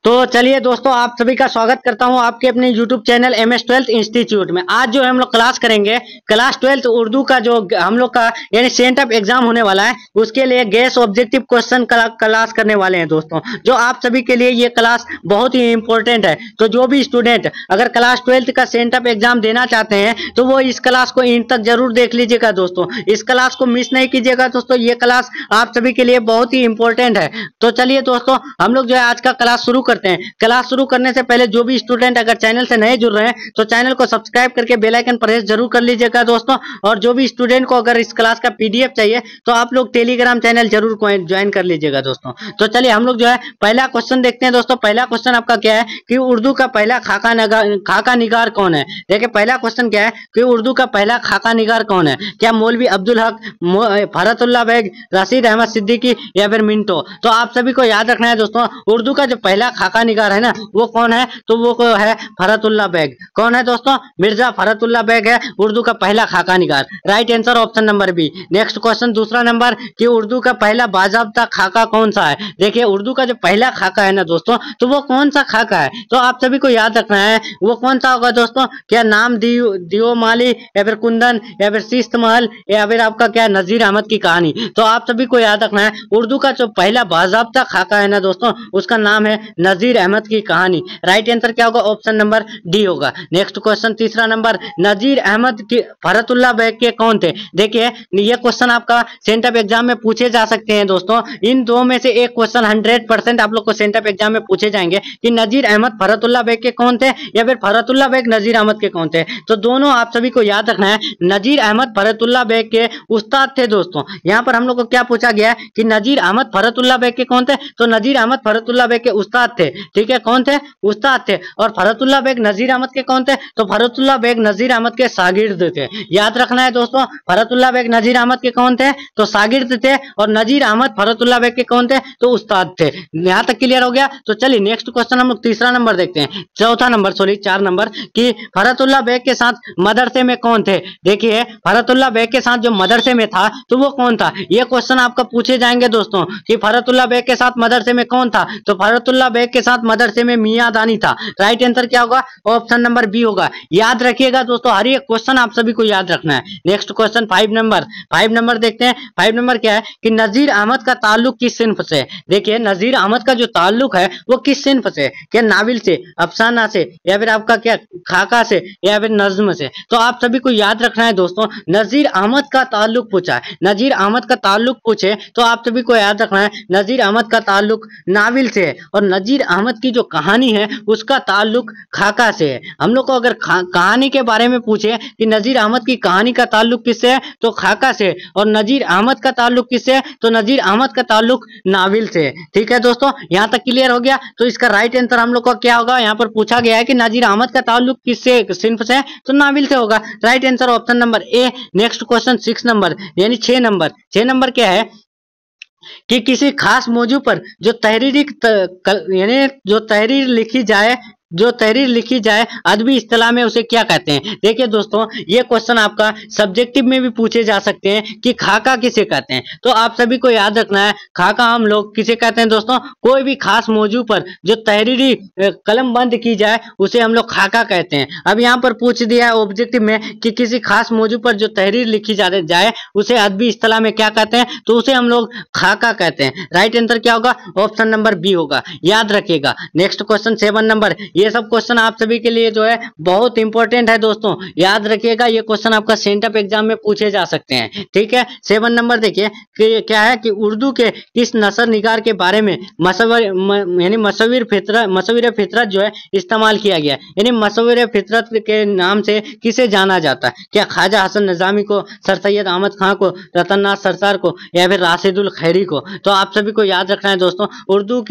तो चलिए दोस्तों, आप सभी का स्वागत करता हूं आपके अपने YouTube चैनल MS-12 इंस्टीट्यूट में। आज जो है हम लोग क्लास करेंगे क्लास 12 उर्दू का, जो हम लोग का यानी सेंट ऑफ एग्जाम होने वाला है, उसके लिए गेस ऑब्जेक्टिव क्वेश्चन क्लास करने वाले हैं दोस्तों। जो आप सभी के लिए ये क्लास बहुत ही इंपॉर्टेंट है। तो जो भी स्टूडेंट अगर क्लास 12 का सेंट ऑफ एग्जाम देना चाहते हैं तो वो इस क्लास को इन तक जरूर देख लीजिएगा दोस्तों। इस क्लास को मिस नहीं कीजिएगा दोस्तों, ये क्लास आप सभी के लिए बहुत ही इंपॉर्टेंट है। तो चलिए दोस्तों, हम लोग जो है आज का क्लास शुरू करते हैं। क्लास शुरू करने से पहले जो भी स्टूडेंट अगर चैनल से नए जुड़ रहे हैं तो चैनल को सब्सक्राइब करके बेल आइकन प्रेस जरूर कर लीजिएगा दोस्तों। और जो भी स्टूडेंट को अगर इस क्लास का पीडीएफ चाहिए तो आप लोग टेलीग्राम चैनल जरूर ज्वाइन कर लीजिएगा दोस्तों। तो चलिए हम लोग जो है पहला क्वेश्चन देखते हैं दोस्तों। पहला क्वेश्चन आपका क्या है कि उर्दू का पहला खाका निगार कौन है। देखिए पहला क्वेश्चन क्या है कि उर्दू का पहला खाका निगार कौन है। क्या मौलवी अब्दुल हक, फरतुल्लाह बेग, रशीद अहमद सिद्दीकी या फिर मिंटो। तो आप सभी को याद रखना है दोस्तों, उर्दू का जो पहला खाका निगार है ना वो कौन है, तो वो है फरतुल्लाह बेग। कौन है दोस्तों, मिर्जा फरतुल्लाह बेग है उर्दू का पहला खाका निगार। Right answer option number B. Next question दूसरा नंबर कि उर्दू का पहला बाज़ाब्ता खाका कौन सा है। देखिए उर्दू का जो पहला खाका है ना दोस्तों, तो वो कौन सा खाका है, तो आप सभी को याद रखना है वो कौन सा होगा दोस्तों। क्या नाम दियो माली या फिर कुंदन या फिर शिस्त महल या फिर आपका क्या नजीर अहमद की कहानी। तो आप सभी को याद रखना है उर्दू का जो पहला बाज़ाब्ता खाका है ना दोस्तों, उसका नाम है नजीर अहमद की कहानी। राइट आंसर क्या होगा, ऑप्शन नंबर डी होगा। नेक्स्ट क्वेश्चन तीसरा नंबर, नजीर अहमद की फरतुल्लाह बेग के कौन थे। देखिए ये क्वेश्चन आपका सेंट ऑफ एग्जाम में पूछे जा सकते हैं दोस्तों। इन दो में से एक क्वेश्चन 100% आप लोग को सेंट ऑफ एग्जाम में पूछे जाएंगे कि नजीर अहमद फरतुल्लाह बेग के कौन थे या फिर फरतुल्लाह बेग नजीर अहमद के कौन थे। तो दोनों आप सभी को याद रखना है, नजीर अहमद फरतुल्लाह बेग के उस्ताद थे दोस्तों। यहाँ पर हम लोग को क्या पूछा गया है कि नजीर अहमद फरतुल्लाह बेग के कौन थे, तो नजीर अहमद फरतुल्लाह बेग के उस्ताद थे। ठीक है, कौन थे, उस्ताद थे। और फरतुल्लाह बेग नजीर अहमद के कौन थे, तो फरतुल्लाह बेग नजीर अहमद के शागिर्द थे। याद रखना है दोस्तों, फरतुल्लाह बेग नजीर अहमद के कौन थे, तो शागिर्द थे। और नजीर अहमद फरतुल्लाह बेग के कौन थे, तो उस्ताद थे। यहाँ तक क्लियर हो गया। तो चलिए नेक्स्ट क्वेश्चन हम लोग तीसरा नंबर देखते हैं, चौथा नंबर सॉरी 4 नंबर कि फरतुल्लाह बेग के साथ मदरसे में कौन थे। देखिए फरतुल्लाह बेग के साथ जो मदरसे में था तो वो कौन था। ये क्वेश्चन आपका पूछे जाएंगे दोस्तों कि फरतुल्लाह बेग के साथ मदरसे में कौन था, तो फरतुल्लाह बेग के साथ मदरसे में मियां दानी था। राइट आंसर क्या होगा, ऑप्शन नंबर बी होगा। याद रखिएगा दोस्तों, हर एक क्वेश्चन आप सभी को याद रखना है। नेक्स्ट क्वेश्चन 5 नंबर देखते हैं। 5 नंबर क्या है कि नजीर अहमद का ताल्लुक किस सिन्फ से। देखिए नजीर अहमद का जो ताल्लुक है वो किस सिन्फ से, क्या नाविल से, अफसाना से या फिर आपका क्या खाका से या फिर नज्म से। तो आप सभी को याद रखना है दोस्तों, नजीर अहमद का ताल्लुक पूछा है, नजीर अहमद का ताल्लुक पूछे तो आप सभी को याद रखना है नजीर अहमद का ताल्लुक नाविल से है। और नजीर अहमद की जो कहानी है उसका ताल्लुक खाका से है। हम लोग को अगर कहानी के बारे में पूछे कि नजीर अहमद की कहानी का ताल्लुक किससे है, तो खाका से। और नजीर अहमद का ताल्लुक किससे है, तो नजीर अहमद का ताल्लुक नाविल से है। ठीक है दोस्तों, यहाँ तक क्लियर हो गया। तो इसका राइट आंसर हम लोग का क्या होगा, यहाँ पर पूछा गया है कि नजीर अहमद का ताल्लुक किससे सिन्फ से है, तो नाविल से होगा। Right answer option number A. Next question 6 number यानी 6 नंबर क्या है कि किसी खास मौजू पर जो तहरीर लिखी जाए अदबी इस्तिलाह में उसे क्या कहते हैं। देखिए दोस्तों ये क्वेश्चन आपका सब्जेक्टिव में भी पूछे जा सकते हैं कि खाका किसे कहते हैं। तो आप सभी को याद रखना है खाका हम लोग किसे कहते हैं दोस्तों, कोई भी खास मौजू पर जो तहरीरी कलम बंद की जाए उसे हम लोग खाका कहते हैं। अब यहाँ पर पूछ दिया है ऑब्जेक्टिव में कि किसी खास मौजू पर जो तहरीर लिखी जाए उसे अदबी इस्तिलाह में क्या कहते हैं, तो उसे हम लोग खाका कहते हैं। राइट आंसर क्या होगा, ऑप्शन नंबर बी होगा। याद रखिएगा। नेक्स्ट क्वेश्चन 7 नंबर, ये सब क्वेश्चन आप सभी के लिए जो है बहुत इंपॉर्टेंट है दोस्तों। याद रखिएगा ये क्वेश्चन आपका सेंट ऑफ एग्जाम में पूछे जा सकते हैं। ठीक है, 7 नंबर देखिए कि क्या है कि उर्दू के किस नसर निगार के बारे में मसविर फितरत जो है इस्तेमाल किया गया, यानी मसविर फितरत के नाम से किसे जाना जाता है। क्या ख्वाजा हसन निजामी को, सर सैयद अहमद खां को, रतननाथ सरकार को या फिर राशिदुल खैरी को। तो आप सभी को याद रखना है दोस्तों, उर्दू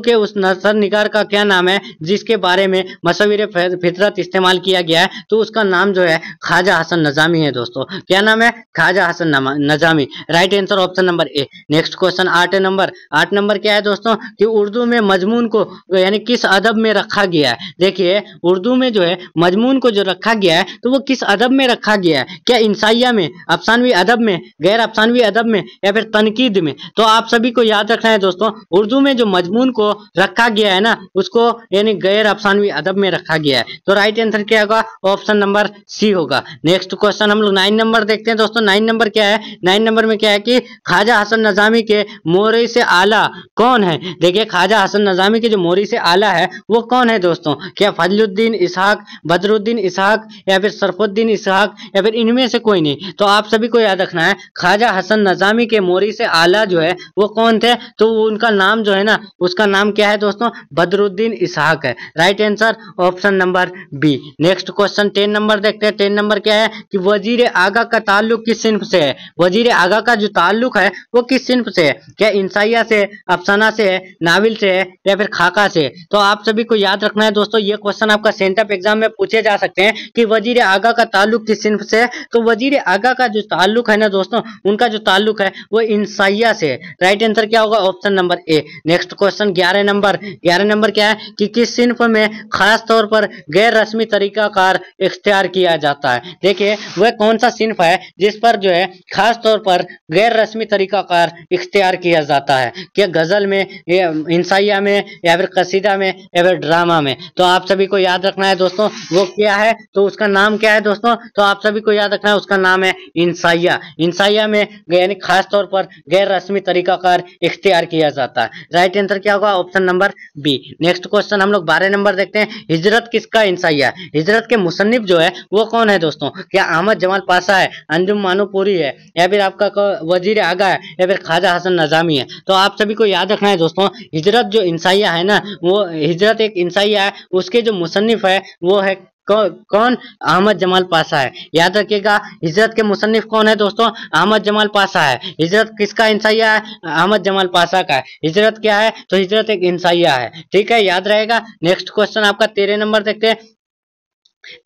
के उस नसर निगार का क्या नाम है जिसके बारे में मसवीर फितरत इस्तेमाल किया गया है, तो उसका नाम जो है ख्वाजा हसन नजामी है दोस्तों। क्या नाम है? Khwaja Hasan Nizami. Right answer option number A. Next question 8 number क्या है दोस्तों कि उर्दू में मजमून को यानी किस अदब में रखा गया है। देखिए उर्दू में जो है मजमून को जो रखा गया है तो वो किस अदब में रखा गया है? क्या इंसाइया में, अफसानवी अदब में, गैर अफसानवी अदब में या फिर तनकीद में? तो आप सभी को याद रखना है दोस्तों, उर्दू में जो मजमून को रखा गया है ना उसको यानी गैर अफसानवी अदब में रखा गया है। तो राइट आंसर क्या होगा? ऑप्शन नंबर सी होगा। नेक्स्ट क्वेश्चन हम लोग 9 नंबर देखते हैं दोस्तों। 9 नंबर क्या है? 9 नंबर में क्या है कि ख्वाजा हसन नजामी के मोरी से आला कौन है? देखिए ख्वाजा हसन नजामी के जो मोरी से आला है वो कौन है दोस्तों? क्या फजलुद्दीन इसहाक, बदरुद्दीन इसहाक या फिर सरफुद्दीन इसहाक या फिर इनमें से कोई नहीं? तो आप सभी को याद रखना है ख्वाजा हसन नजामी के मोरी से आला जो है वो कौन थे? तो उनका नाम जो है ना उसका नाम क्या है दोस्तों? बदरुद्दीन इसहाक है। Right answer option number B. Next question 10 number देखते हैं। 10 नंबर क्या है कि वजीर आगा का ताल्लुक किस सिन्फ से है? वजीर आगा का जो ताल्लुक है वो किस सिन्फ से है? क्या इंसाइया से, अफसाना से है, नाविल से है या फिर खाका से? तो आप सभी को याद रखना है दोस्तों, ये क्वेश्चन आपका सेंटअप एग्जाम में पूछे जा सकते हैं कि वजीर आगा का ताल्लुक किस सिन्फ से है। तो वजीर आगा का जो ताल्लुक है ना दोस्तों उनका जो ताल्लुक है वो इंसाइया से है। राइट आंसर क्या होगा? Option number A. Next question 11 number. 11 number क्या है कि किस सिन्फ में खास तौर पर गैर रस्मी तरीकाकार इख्तियार किया जाता है? देखिए वह कौन सा सिन्फ है जिस पर जो है खास तौर पर गैर रस्मी तरीकाकार इख्तियार किया जाता है? क्या गजल में, इंसाइया में या फिर कसीदा में या फिर ड्रामा में? तो आप सभी को याद रखना है दोस्तों वो क्या है, तो उसका नाम क्या है दोस्तों? तो आप सभी को याद रखना है उसका नाम है इंसाइया। इंसाइया में यानी खास तौर पर गैर रस्मी तरीकाकार इख्तियार किया जाता है। राइट आंसर क्या होगा? Option number B. Next question हम लोग 12 नंबर देखते हैं। हिजरत किसका इंसाइया है? हिजरत के मुसन्निफ जो है वो कौन है दोस्तों? क्या अहमद जमाल पाशा है, अंजुम मानूपुरी है या फिर आपका वजीर आगा है या फिर ख्वाजा हसन नजामी है? तो आप सभी को याद रखना है दोस्तों हिजरत जो इंसाइया है ना वो हिजरत एक इंसाइया है, उसके जो मुसन्निफ है वो है कौन? अहमद जमाल पाशा है। याद रखिएगा हिजरत के मुसन्निफ कौन है दोस्तों? अहमद जमाल पाशा है। हिजरत किसका इंसाइया है? अहमद जमाल पाशा का है। हिजरत क्या है? तो हिजरत एक इंसाइया है। ठीक है, याद रहेगा। नेक्स्ट क्वेश्चन आपका 13 नंबर देखते हैं।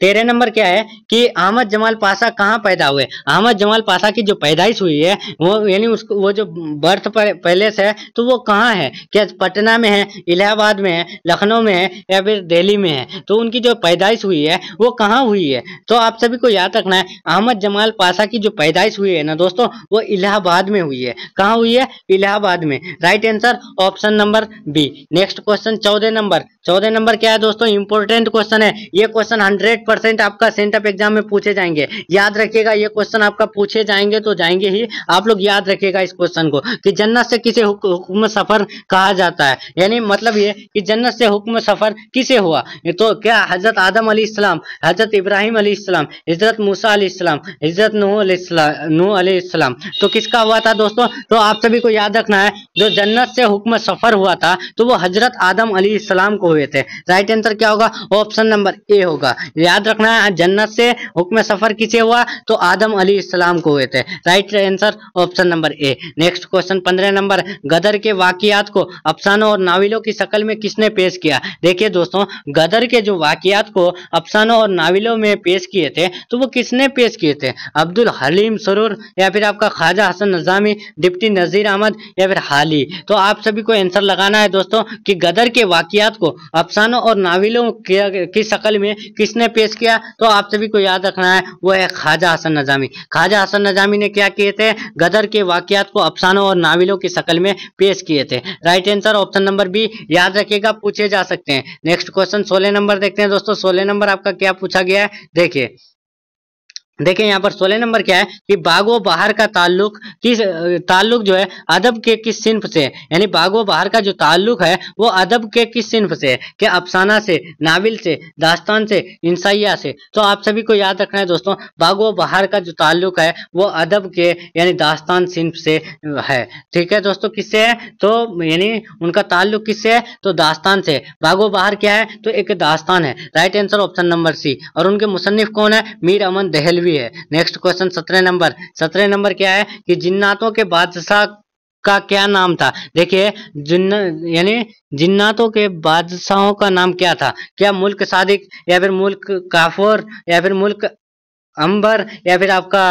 13 नंबर क्या है कि अहमद जमाल पाशा कहाँ पैदा हुए? अहमद जमाल पाशा की जो पैदाइश हुई है वो यानी उसको वो जो बर्थ पैलेस है तो वो कहाँ है? क्या पटना में है, इलाहाबाद में है, लखनऊ में है या फिर दिल्ली में है? तो उनकी जो पैदाइश हुई है वो कहाँ हुई है? तो आप सभी को याद रखना है अहमद जमाल पाशा की जो पैदाइश हुई है ना दोस्तों वो इलाहाबाद में हुई है। कहाँ हुई है? इलाहाबाद में। Right answer option number B. Next question 14 number. 14 number क्या है दोस्तों? इंपॉर्टेंट क्वेश्चन है ये। क्वेश्चन 100% आपका सेंटअप एग्जाम में पूछे जाएंगे। याद रखिएगा ये क्वेश्चन आपका पूछे जाएंगे तो जाएंगे ही। आप लोग याद रखिएगा इस क्वेश्चन को कि जन्नत से किसे हुक्म सफर कहा जाता है? यानी मतलब ये कि जन्नत से हुक्म सफर किसे हुआ? तो क्या हजरत आदम अलैहिस्सलाम, हजरत इब्राहिम अलैहिस्सलाम, हजरत मूसा अलैहिस्सलाम, हजरत नूह अलैहिस्सलाम, तो किसका हुआ था दोस्तों? तो आप सभी को याद रखना है जो जन्नत से हुक्म सफर हुआ था तो वो हजरत आदम अलैहिस्सलाम को हुए थे। राइट आंसर क्या होगा? ऑप्शन नंबर ए होगा। याद रखना है जन्नत से हुक्म सफर किसे हुआ? तो आदम अलैहिस्सलाम को हुए थे। Right answer option number A. Next question 15 number. गदर के वाकियात को अफसानों और नाविलों की शक्ल में किसने पेश किया? देखिए दोस्तों गदर के जो वाकियात को अफसानों और नाविलों में पेश किए थे तो वो किसने पेश किए थे? अब्दुल हलीम सरूर या फिर आपका ख्वाजा हसन नजामी, डिप्टी नजीर अहमद या फिर हाली? तो आप सभी को आंसर लगाना है दोस्तों कि गदर के वाकियात को अफसानों और नाविलों की शक्ल में किसने पेश किया? तो आप सभी को याद रखना है वो है ख्वाजा हसन नजामी। ख्वाजा हसन नजामी ने क्या किए थे? गदर के वाकियात को अफसानों और नाविलों की शक्ल में पेश किए थे। Right answer option number B. याद रखिएगा पूछे जा सकते हैं। नेक्स्ट क्वेश्चन 16 नंबर देखते हैं दोस्तों। 16 नंबर आपका क्या पूछा गया है देखिए। यहाँ पर 16 नंबर क्या है कि बागो बहार का ताल्लुक जो है अदब के किस सिन्फ से है? यानी बागो बहार का जो ताल्लुक है वो अदब के किस सिन्फ से है? क्या अफसाना से, नाविल से, दास्तान से, इंसाइया से? तो आप सभी को याद रखना है दोस्तों बागो बहार का जो ताल्लुक है वो अदब के यानी दास्तान सिन्फ से है। ठीक है दोस्तों, किससे है? तो यानी उनका ताल्लुक किससे है? तो दास्तान से। बागो बहार क्या है? तो एक दास्तान है। Right answer option number C. और उनके मुसन्निफ कौन है? मीर अमन दहलवी है। Next question 17 number. 17 नंबर क्या है कि जिन्नातों के बादशाह का क्या नाम था? देखिए यानी जिन्नातों के बादशाहों का नाम क्या था? क्या मुल्क सादिक, या फिर मुल्क काफूर, या फिर मुल्क अंबर, या फिर आपका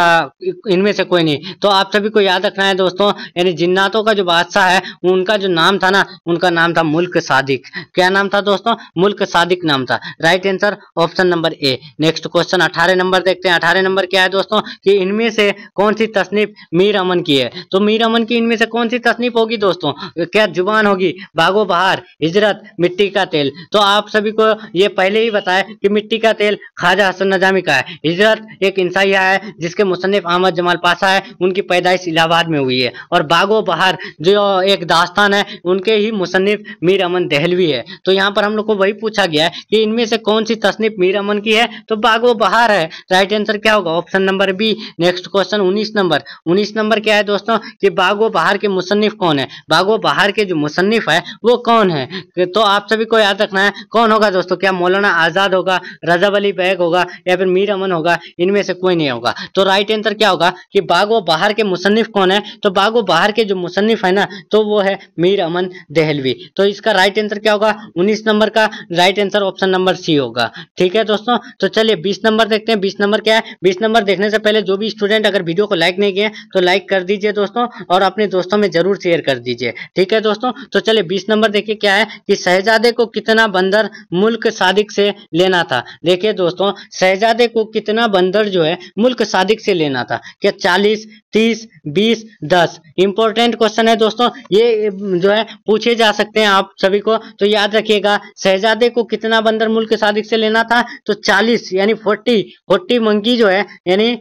इनमें से कोई नहीं? तो आप सभी को याद रखना है दोस्तों, यानी जिन्नातों का जो बादशाह है उनका जो नाम था ना, उनका नाम था मुल्क सादिक। क्या नाम था दोस्तों? मुल्क सादिक नाम था। Right answer option number A. Next question 18 number देखते हैं। 18 नंबर क्या है दोस्तों कि इनमें से कौन सी तसनीफ मीर अमन की है? तो मीर अमन की इनमें से कौन सी तसनीफ होगी दोस्तों? क्या जुबान होगी, बागो बहार, हिजरत, मिट्टी का तेल? तो आप सभी को ये पहले ही बताया कि मिट्टी का तेल ख्वाजा हसन नजामी का है। हिजरत एक इंसाइया है जिसके मुसन्निफ अहमद जमाल पाशा है, उनकी पैदाइश इलाहाबाद में हुई है। और बागो बहार जो एक दास्तान है, उनके ही मुसन्निफ मीर अमन देहलवी है। तो यहाँ पर हम लोग को वही पूछा गया है कि इनमें से कौन सी तसनीफ मीर अमन की है? तो बागो बहार है। राइट आंसर क्या होगा? Option number B. Next question 19 number. 19 number क्या है दोस्तों कि बागो बहार के मुसन्निफ कौन है? बागो बहार के जो मुसन्निफ है वो कौन है? तो आप सभी को याद रखना है कौन होगा दोस्तों। क्या मौलाना आजाद होगा, रजब अली बैग होगा, या फिर मीर अमन होगा? इनमें से कोई नहीं होगा। तो राइट आंसर क्या होगा कि बागो बहार के मुसन्निफ कौन है? तो बागो बहार के जो मुसन्निफ है ना, तो वो है मीर अमन देहलवी। तो इसका राइट आंसर क्या होगा? 19 नंबर का right answer option number C होगा। ठीक है दोस्तों, तो चलिए 20 नंबर देखते हैं। 20 नंबर क्या है? 20 नंबर देखने से पहले जो भी स्टूडेंट अगर वीडियो को लाइक नहीं किए तो लाइक कर दीजिए दोस्तों, और अपने दोस्तों में जरूर शेयर कर दीजिए। ठीक है दोस्तों, तो चलिए 20 नंबर देखिए क्या है कि शहजादे को कितना बंदर मुल्क सादिक से लेना था? देखिए दोस्तों, शहजादे को कितना बंदर जो है मुल्क सादिक से लेना था? क्या 40, 30, 20, 10? इंपॉर्टेंट क्वेश्चन है दोस्तों, ये जो है पूछे जा सकते हैं आप सभी को, तो याद रखिएगा। शहजादे को कितना बंदर मुल्क सादिक से लेना था? तो 40 यानी 40 मंकी जो है यानी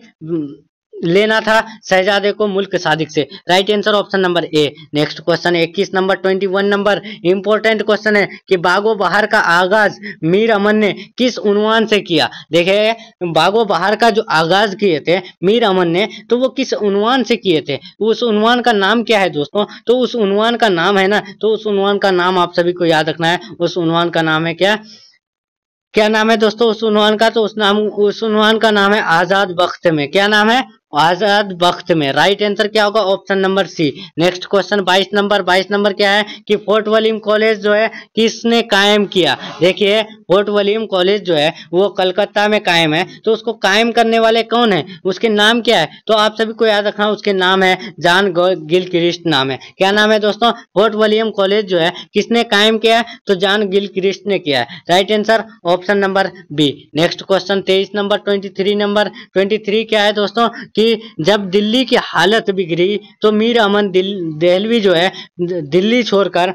लेना था शहजादे को मुल्क सादिक से। Right answer option number A. Next question 21 number 21 number important question है कि बागो बहार का आगाज मीर अमन ने किस उन्वान से किया? देखिए, बागो बहार का जो आगाज किए थे मीर अमन ने, तो वो किस उन्वान से किए थे? उस उन्वान का नाम क्या है दोस्तों? तो उस उन्वान का नाम है ना, तो उस उन्वान का नाम आप सभी को याद रखना है। उस उन्वान का नाम है क्या नाम है दोस्तों उस उन्वान का? तो उस उन्वान का नाम है आजाद बख्त में। क्या नाम है? आजाद बख्त में। राइट आंसर क्या होगा? Option number C. Next question 22 number. 22 number क्या है कि फोर्ट विलियम कॉलेज जो है किसने कायम किया? देखिए, फोर्ट विलियम कॉलेज जो है वो कलकत्ता में कायम है, तो उसको कायम करने वाले कौन है? उसके नाम क्या है? तो आप सभी को याद रखना, उसके नाम है जॉन गिलक्रिस्ट नाम है। क्या नाम है दोस्तों? फोर्ट विलियम कॉलेज जो है किसने कायम किया है? तो जॉन गिलक्रिस्ट ने किया है। Right answer option number B. Next question 23 number 23 number. 23 क्या है दोस्तों कि जब दिल्ली की हालत बिगड़ी तो मीर अमन देहलवी जो है दिल्ली छोड़कर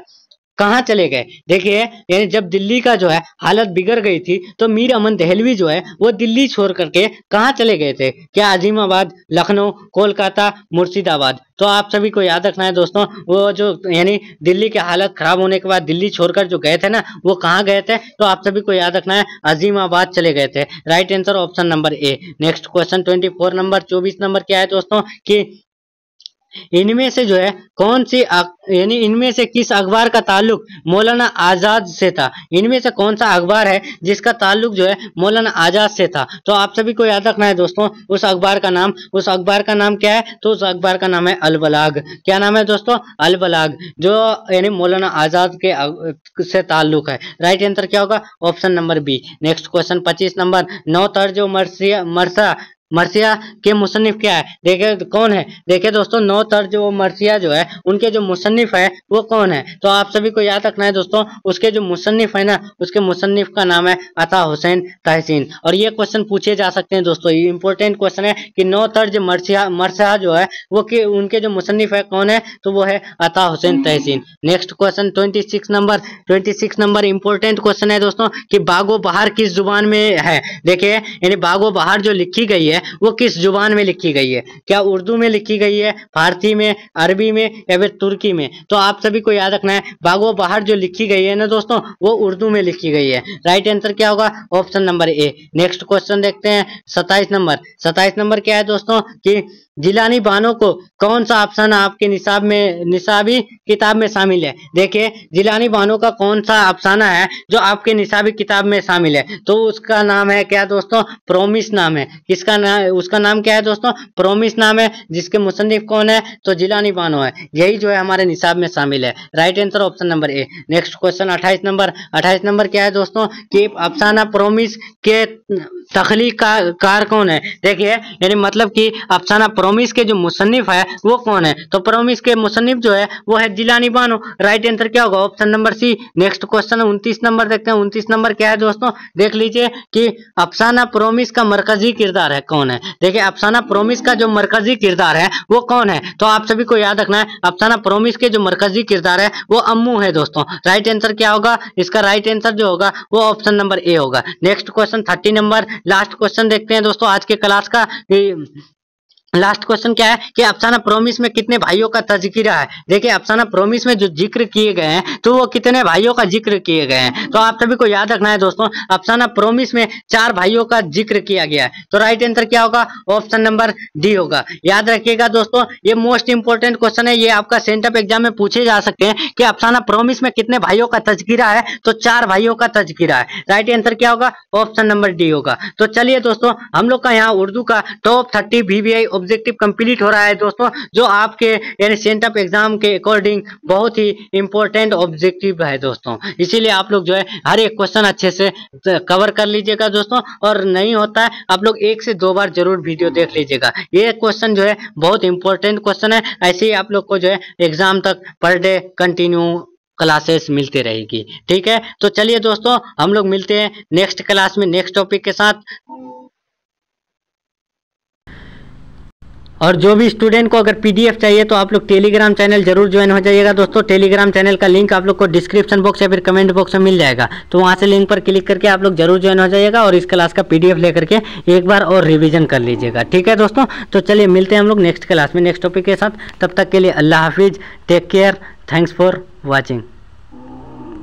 कहाँ चले गए? देखिए, यानी जब दिल्ली का जो है हालत बिगड़ गई थी तो मीर अमन देहलवी जो है वो दिल्ली छोड़ करके कहाँ चले गए थे? क्या अजीमाबाद, लखनऊ, कोलकाता, मुर्शिदाबाद? तो आप सभी को याद रखना है दोस्तों, वो जो यानी दिल्ली की हालत खराब होने के बाद दिल्ली छोड़कर जो गए थे ना, वो कहाँ गए थे? तो आप सभी को याद रखना है अजीमाबाद चले गए थे। Right answer option number A. Next question 24 number. 24 number क्या है दोस्तों कि इनमें से जो है कौन सी यानी इनमें से किस अखबार का ताल्लुक मौलाना आजाद से था? इनमें से कौन सा अखबार है जिसका ताल्लुक जो है मौलाना आजाद से था? तो आप सभी को याद रखना है दोस्तों, उस अखबार का नाम क्या है? तो उस अखबार का नाम है अल बलाग। क्या नाम है दोस्तों? अल बलाग, जो यानी मौलाना आजाद के से ताल्लुक है। राइट आंसर क्या होगा? Option number B. Next question 25 number. नौ तर्ज मरसिया के मुसन्निफ क्या है? देखिए कौन है? देखिए दोस्तों, नौ तर्ज मरसिया जो है उनके जो मुसन्निफ है वो कौन है? तो आप सभी को याद रखना है दोस्तों, उसके जो मुसन्निफ है ना, उसके मुसन्निफ का नाम है अता हुसैन तहसीन। और ये क्वेश्चन पूछे जा सकते हैं दोस्तों, ये इंपॉर्टेंट क्वेश्चन है कि नौ तर्ज मरसिया जो है वो उनके जो मुसन्निफ है कौन है? तो वो है Ata Hussain Tehsin. Next question 26 number. 26 number important question है दोस्तों कि बागो बहार किस जुबान में है? देखिए, यानी बागो बहार जो लिखी गई है वो किस जुबान में लिखी गई है? क्या उर्दू में लिखी गई है, फारसी में, अरबी में, या फिर तुर्की में? तो आप सभी को याद रखना है बागो बहार जो लिखी गई है ना दोस्तों, वो उर्दू में लिखी गई है। राइट आंसर क्या होगा? Option number A. Next question देखते हैं 27 नंबर। 27 नंबर क्या है दोस्तों कि जिलानी बानो को कौन सा अफसाना आपके निसाबी किताब में शामिल है? देखिए, जिलानी बानो का कौन सा अफसाना है जो आपके निसाबी किताब में शामिल है? तो उसका नाम है क्या दोस्तों? प्रोमिस नाम है। किसका नाम? उसका नाम क्या है दोस्तों? प्रोमिस नाम है, जिसके मुसन्निफ कौन है? तो जिलानी बानो है। यही जो है हमारे निसाब में शामिल है। Right answer option number A. Next question 28 number. 28 number क्या है दोस्तों? कि अफसाना प्रोमिस के तख्लीकार कौन है? देखिए, यानी मतलब कि अफसाना प्रोमिस के जो मुसन्निफ है वो कौन है? तो प्रोमिस के मुसन्निफ जो है वो है जिलानी बानो। राइट आंसर क्या होगा? Option number C. Next question 29 number देखते हैं। 29 नंबर क्या है दोस्तों? देख लीजिए कि अफसाना प्रोमिस का मरकजी किरदार है कौन है? देखिए, अफसाना प्रोमिस का जो मरकजी किरदार है वो कौन है? तो आप सभी को याद रखना है, अफसाना प्रोमिस के जो मरकजी किरदार है वो अम्मू है दोस्तों। राइट आंसर क्या होगा? इसका राइट आंसर जो होगा वो ऑप्शन नंबर ए होगा। Next question 30 number, last question देखते हैं दोस्तों आज के क्लास का। लास्ट क्वेश्चन क्या है कि अफसाना प्रोमिस में कितने भाइयों का तज़किरा है? देखिए, अफसाना प्रोमिस में जो जिक्र किए गए हैं तो वो कितने भाइयों का जिक्र किए गए हैं? तो आप सभी को याद रखना है दोस्तों, अफसाना प्रोमिस में 4 भाइयों का जिक्र किया गया है। तो राइट आंसर क्या होगा? ऑप्शन नंबर डी होगा। याद रखिएगा दोस्तों, ये मोस्ट इंपोर्टेंट क्वेश्चन है। ये आपका सेंटअप एग्जाम में पूछे जा सकते हैं कि अफसाना प्रोमिस में कितने भाइयों का तज़किरा है? तो 4 भाइयों का तज़किरा है। राइट आंसर क्या होगा? ऑप्शन नंबर डी होगा। तो चलिए दोस्तों, हम लोग का यहाँ उर्दू का टॉप 30 VVI ऑब्जेक्टिव कंप्लीट हो रहा है दोस्तों, जो आपके यानी सेंटअप एग्जाम के अकॉर्डिंग बहुत ही इंपॉर्टेंट ऑब्जेक्टिव है दोस्तों। इसीलिए आप लोग जो है हर एक क्वेश्चन अच्छे से कवर कर लीजिएगा दोस्तों, और नहीं होता है आप लोग 1 से 2 बार जरूर वीडियो देख लीजिएगा। ये क्वेश्चन जो है बहुत इंपॉर्टेंट क्वेश्चन है। ऐसे ही आप लोग को जो है एग्जाम तक पर डे कंटिन्यू क्लासेस मिलती रहेगी। ठीक है, तो चलिए दोस्तों, हम लोग मिलते हैं नेक्स्ट क्लास में नेक्स्ट टॉपिक के साथ। और जो भी स्टूडेंट को अगर PDF चाहिए तो आप लोग टेलीग्राम चैनल जरूर ज्वाइन हो जाइएगा दोस्तों। टेलीग्राम चैनल का लिंक आप लोग को डिस्क्रिप्शन बॉक्स या फिर कमेंट बॉक्स में मिल जाएगा, तो वहां से लिंक पर क्लिक करके आप लोग जरूर ज्वाइन हो जाइएगा और इस क्लास का PDF लेकर के एक बार और रिवीजन कर लीजिएगा। ठीक है दोस्तों, तो चलिए मिलते हैं हम लोग नेक्स्ट क्लास में नेक्स्ट टॉपिक के साथ। तब तक के लिए अल्लाह हाफिज, take care, thanks for watching.